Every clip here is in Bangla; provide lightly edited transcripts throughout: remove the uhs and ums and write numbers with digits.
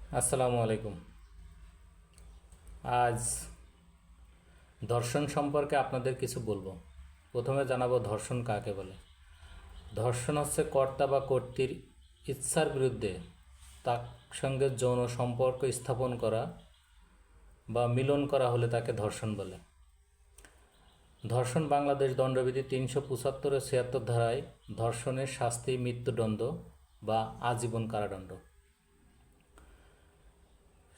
আসসালামু আলাইকুম। আজ ধর্ষণ সম্পর্কে আপনাদের কিছু বলবো। প্রথমে জানাবো ধর্ষণ কাকে বলে। ধর্ষণ হচ্ছে কর্তা বা কর্ত্রীর ইচ্ছার বিরুদ্ধে তার সঙ্গে যৌন সম্পর্ক স্থাপন করা বা মিলন করা হলে তাকে ধর্ষণ বলে। ধর্ষণ বাংলাদেশ দণ্ডবিধি ৩৭৫-৭৬ ধারায় ধর্ষণের শাস্তি মৃত্যুদণ্ড বা আজীবন কারাদণ্ড।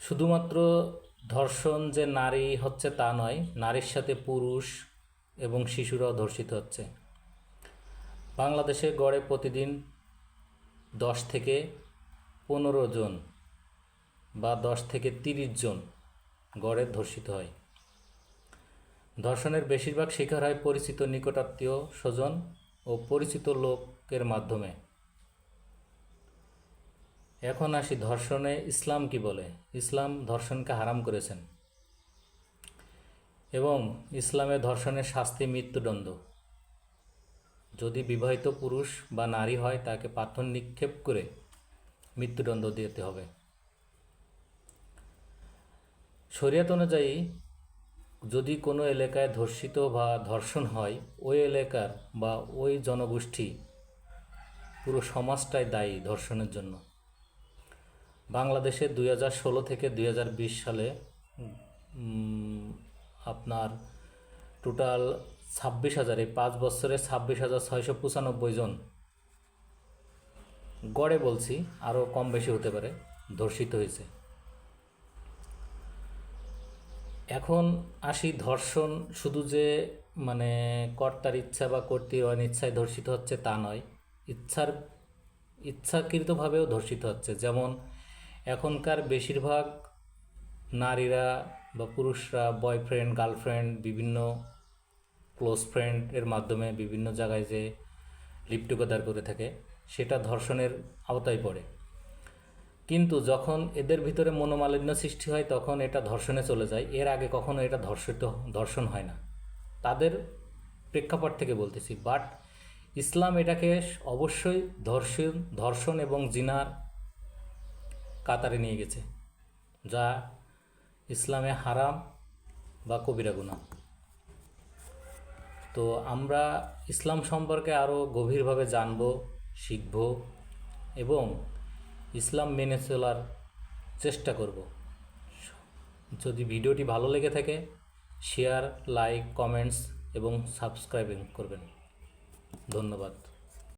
শুধুমাত্র ধর্ষণ যে নারী হচ্ছে তা নয়, নারীর সাথে পুরুষ এবং শিশুরাও ধর্ষিত হচ্ছে। বাংলাদেশে গড়ে প্রতিদিন 10 থেকে 15 জন বা 10 থেকে 30 জন গড়ে ধর্ষিত হয়। ধর্ষণের বেশিরভাগ শিকার হয় পরিচিত নিকটাত্মীয় স্বজন ও পরিচিত লোকের মাধ্যমে। এখন আসি ধর্ষণে ইসলাম কি বলে। ইসলাম ধর্ষণকে হারাম করেছেন এবং ইসলামে ধর্ষণের শাস্তি মৃত্যুদণ্ড। যদি বিবাহিত পুরুষ বা নারী হয় তাকে পাথর নিক্ষেপ করে মৃত্যুদণ্ড দিতে হবে। শরিয়ত অনুযায়ী যদি কোনো এলাকায় ধর্ষিত বা ধর্ষণ হয়, ওই এলাকার বা ওই জনগোষ্ঠী পুরো সমাজটাই দায়ী ধর্ষণের জন্য। বাংলাদেশে 2016 থেকে 2020 সালে আপনার টোটাল 26,000, এই 5 বছরে 26,695 জন, গড়ে বলছি, আরও কম বেশি হতে পারে, ধর্ষিত হয়েছে। এখন আসি ধর্ষণ শুধু যে মানে কর্তার ইচ্ছা বা কর্ত্রীর অনিচ্ছায় ধর্ষিত হচ্ছে তা নয়, ইচ্ছাকৃতভাবেও ধর্ষিত হচ্ছে। যেমন এখনকার বেশিরভাগ নারীরা বা পুরুষরা বয়ফ্রেন্ড, গার্লফ্রেন্ড, বিভিন্ন ক্লোজ ফ্রেন্ডের মাধ্যমে বিভিন্ন জায়গায় যে লিভ টুগেদার করে থাকে, সেটা ধর্ষণের আওতায় পড়ে। কিন্তু যখন এদের ভিতরে মনোমালিন্য সৃষ্টি হয় তখন এটা ধর্ষণে চলে যায়। এর আগে কখনো এটা ধর্ষণ হয় না। তাদের প্রেক্ষাপট থেকে বলতেছি। বাট ইসলাম এটাকে অবশ্যই ধর্ষণ এবং জিনার কাতারে নিয়ে গেছে, যা ইসলামে হারাম বা কবিরা গুনাহ। তো আমরা ইসলাম সম্পর্কে আরও গভীরভাবে জানব, শিখব এবং ইসলাম মেনে চলার চেষ্টা করব। যদি ভিডিওটি ভালো লেগে থাকে, শেয়ার, লাইক, কমেন্টস এবং সাবস্ক্রাইবিং করবেন। ধন্যবাদ।